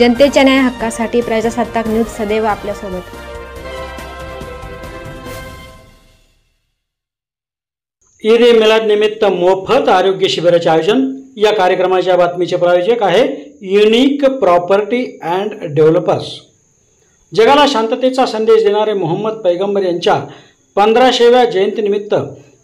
जनतेच्या न्याय हक्कासाठी प्रजासत्ताक न्यूज सदैव आपल्यासोबत। ईद ए मिलाद निमित्त मोफत आरोग्य शिबिराचे आयोजन। या कार्यक्रमाच्या बातमीचे प्रायोजक आहे युनिक प्रॉपर्टी अँड डेव्हलपर्स। जगाला शांततेचा संदेश देणारे मोहम्मद पैगंबर यांच्या 1500व्या जयंतीनिमित्त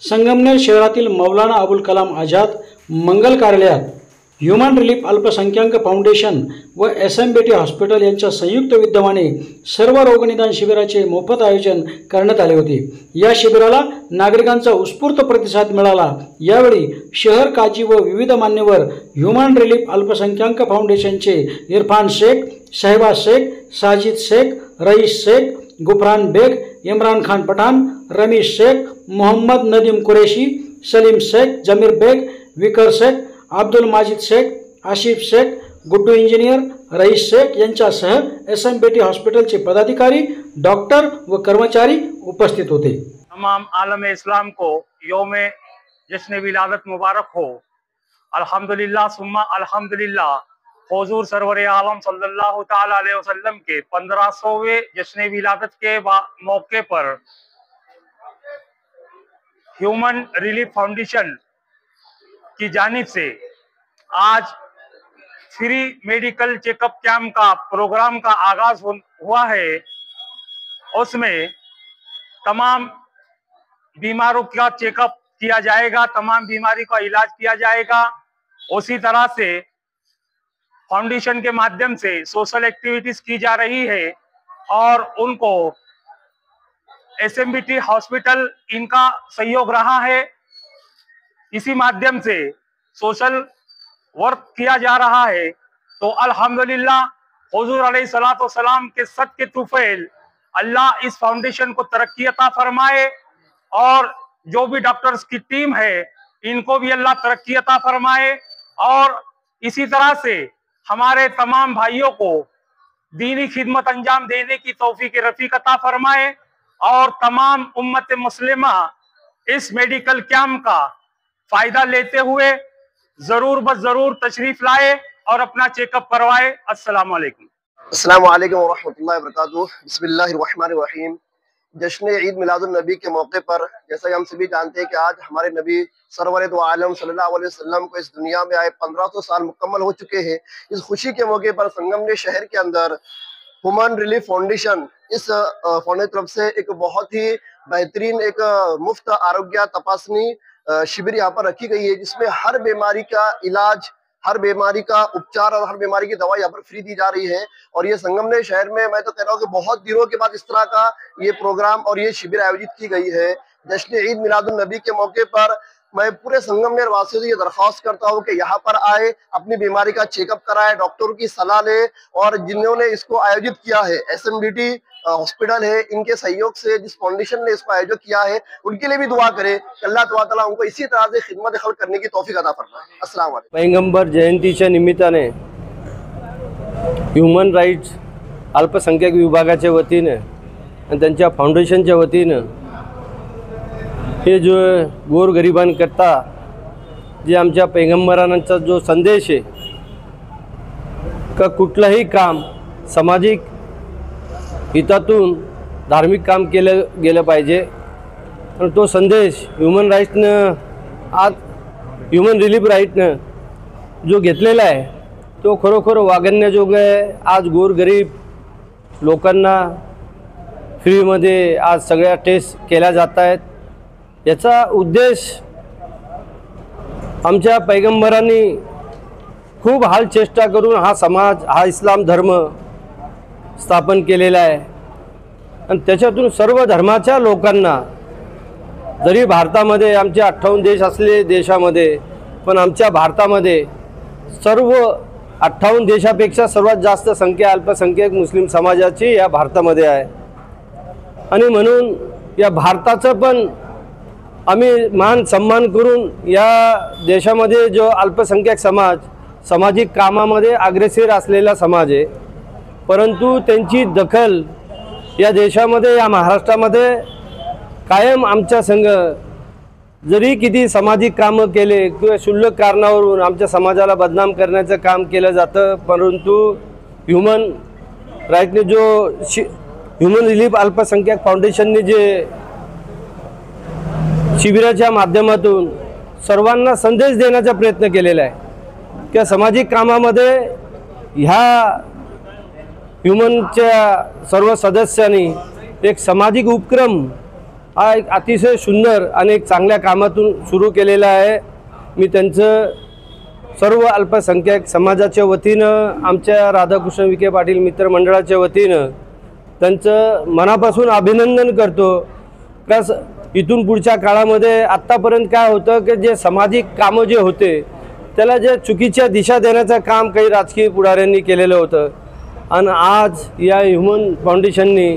संगमनेर शहरातील मौलाना अबुल कलाम आझाद मंगल कार्यालयात ह्युमन रिलीफ अल्पसंख्याक फाउंडेशन व SMBT हॉस्पिटल यांच्या संयुक्त विद्यमाने सर्व रोगनिदान शिबिराचे मोफत आयोजन करण्यात आले होते। या शिबिराला नागरिकांचा उत्स्फूर्त प्रतिसाद मिळाला। यावेळी शहर काजी व विविध मान्यवर ह्युमन रिलीफ अल्पसंख्याक फाउंडेशनचे इरफान शेख, शहबाज शेख, साजिद शेख, रईस शेख, गुफरान बेग, इमरान खान पठान, रमीश शेख, मोहम्मद नदीम कुरैशी, सलीम शेख, जमीर बेग, विकर शेख, अब्दुल माजिद शेख, आशिफ शेख, गुड्डू इंजिनियर, रईस शेख यांच्यासह SMBT हॉस्पिटलचे पदाधिकारी, डॉक्टर व कर्मचारी उपस्थित होते। तमाम आलम इस्लाम को योम जश्न विलादत मुबारक हो। अल्हम्दुलिल्लाह सुम्मा अल्हम्दुलिल्लाह। हुजूर सरवर आलम सल्लल्लाहु ताला अलैहि वसल्लम के 1500वें जश्न विलादत के मौके पर ह्यूमन रिलीफ फाउंडेशन की जानिब से आज फ्री मेडिकल चेकअप कैंप का प्रोग्राम का आगाज हुआ है। उसमें तमाम बीमारों का चेकअप किया जाएगा, तमाम बीमारी का इलाज किया जाएगा। उसी तरह से फाउंडेशन के माध्यम से सोशल एक्टिविटीज की जा रही है और उनको SMBT हॉस्पिटल इनका सहयोग रहा है। इसी माध्यम से सोशल वर्क किया जा रहा है। तो अल्हम्दुलिल्लाह हुजूर अलैहिस्सलातु वस्सलाम के सदके तुफैल अल्लाह इस फाउंडेशन को तरक्की अता फरमाए और जो भी डॉक्टर्स की टीम है इनको भी अल्लाह तरक्की अता फरमाए और इसी तरह से हमारे तमाम भाइयों को दीनी खिदमत अंजाम देने की तौफीक रफीक अता फरमाए और तमाम उम्मत मुस्लिमा इस मेडिकल कैंप का फायदा लेते हुए जरूर बस जरूर तशरीफ लाए और अपना चेकअप करवाए। अस्सलाम वालेकुम। अस्सलाम वालेकुम व रहमतुल्लाहि व बरकातुहू। बिस्मिल्लाहिर रहमानिर रहीम। जश्न ईद मिलादुन नबी के मौके पर जैसा कि हम सभी जानते हैं कि आज हमारे नबी सरवर दो आलम सल्लल्लाहु अलैहि वसल्लम को इस दुनिया में आए 1500 साल मुकम्मल हो चुके हैं। इस खुशी के मौके पर संगमनेर शहर के अंदर ह्यूमन रिलीफ फाउंडेशन इस फाउंडेशन की तरफ से एक बहुत ही बेहतरीन एक मुफ्त आरोग्य तपासनी शिविर यहाँ पर रखी गई है, जिसमें हर बीमारी का इलाज, हर बीमारी का उपचार और हर बीमारी की दवा यहाँ पर फ्री दी जा रही है। और ये संगमनेर शहर में मैं तो कह रहा हूँ कि बहुत दिनों के बाद इस तरह का ये प्रोग्राम और ये शिविर आयोजित की गई है। जश्न ईद मिलादुन नबी के मौके पर मैं पूरे संगमनेर वासियों से ये दरख्वास्त करता हूँ कि यहाँ पर आए, अपनी बीमारी का चेकअप कराए, डॉक्टरों की सलाह ले और जिन्होंने इसको आयोजित किया है SMBT हॉस्पिटल है, इनके सहयोग से जिस फाउंडेशन ने इसको आयोजित किया है उनके लिए भी दुआ करें कि अल्लाह ताला उनको इसी तरह से खिदमत खल्क करने की तौफीक अता फरमाए। अस्सलाम वालेकुम। पैगंबर जयंतीच्या निमित्ताने ह्युमन राईट्स अल्पसंख्याक विभागाच्या वतीने आणि त्यांच्या फाउंडेशनच्या वतीने हे जो गोरगरिबांकरता जे आमच्या पैगंबरांचा जो संदेश आहे का कुठलंही काम सामाजिक हितातून धार्मिक काम केलं गेलं पाहिजे आणि तो संदेश ह्युमन राईट्सनं आज ह्युमन रिलीफ राईटनं जो घेतलेला आहे तो खरोखर वागण्याजोगा आहे। आज गोरगरीब लोकांना फ्रीमध्ये आज सगळ्या टेस्ट केल्या जात आहेत। याचा उद्देश आमच्या पैगंबरांनी खूप हाल चेष्टा करून हा समाज, हा इस्लाम धर्म स्थापन केलेला आहे आणि त्याच्यातून सर्व धर्माच्या लोकांना, जरी भारतामध्ये आमचे 58 देश असले देशामध्ये, पण आमच्या भारतामध्ये सर्व 58 देशापेक्षा सर्वात जास्त संख्या अल्पसंख्याक मुस्लिम समाजाची या भारतामध्ये आहे आणि म्हणून या भारताचं पण आम्ही मान सन्मान करून या देशामध्ये जो अल्पसंख्याक समाज सामाजिक कामामध्ये अग्रेसर असलेला समाज आहे, परंतु त्यांची दखल या देशामध्ये, या महाराष्ट्रामध्ये कायम आमच्या संघ जरी किती सामाजिक कामं केले किंवा क्षुल्लक कारणावरून आमच्या समाजाला बदनाम करण्याचं काम केलं जातं, परंतु ह्यूमन राईटने जो ह्यूमन रिलीफ अल्पसंख्याक फाउंडेशनने जे शिबिराच्या माध्यमातून सर्वांना संदेश देण्याचा प्रयत्न केलेला आहे की सामाजिक कामामध्ये ह्या ह्यूमनच्या सर्व सदस्यांनी एक सामाजिक उपक्रम हा एक अतिशय सुंदर आणि एक चांगल्या कामातून सुरू केलेला आहे। मी त्यांचं सर्व अल्पसंख्याक समाजाच्या वतीनं आमच्या राधाकृष्ण विखे पाटील मित्रमंडळाच्या वतीनं त्यांचं मनापासून अभिनंदन करतो। प्लस इथून पुढच्या काळामध्ये आत्तापर्यंत काय होतं की जे सामाजिक कामं जे होते त्याला जे चुकीच्या दिशा देण्याचं काम काही राजकीय पुढाऱ्यांनी केलेलं होतं आणि आज या ह्यूमन फाउंडेशननी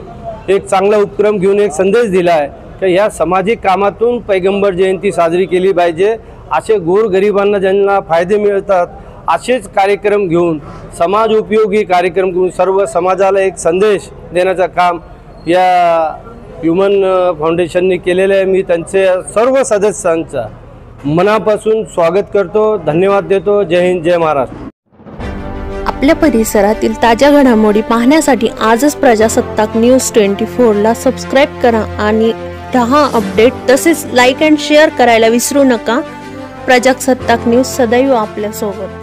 एक चांगला उपक्रम घेऊन एक संदेश दिला आहे की ह्या सामाजिक कामातून पैगंबर जयंती साजरी केली पाहिजे। असे गोरगरिबांना ज्यांना फायदे मिळतात असेच कार्यक्रम घेऊन समाज उपयोगी कार्यक्रम घेऊन सर्व समाजाला एक संदेश देण्याचं काम या ह्यूमन फाउंडेशनने केलेलं आहे। मी त्यांचे सर्व सदस्यांचा मनापासून स्वागत करतो, धन्यवाद देतो। जय हिंद, जय महाराष्ट्र। आपल्या परिसरातील ताज्या घडामोडी पाहण्यासाठी आजच प्रजासत्ताक न्यूज 24 ला सबस्क्राईब करा आणि रहा अपडेट। तसेच लाईक अँड शेअर करायला विसरू नका। प्रजासत्ताक न्यूज सदैव आपल्या सोबत।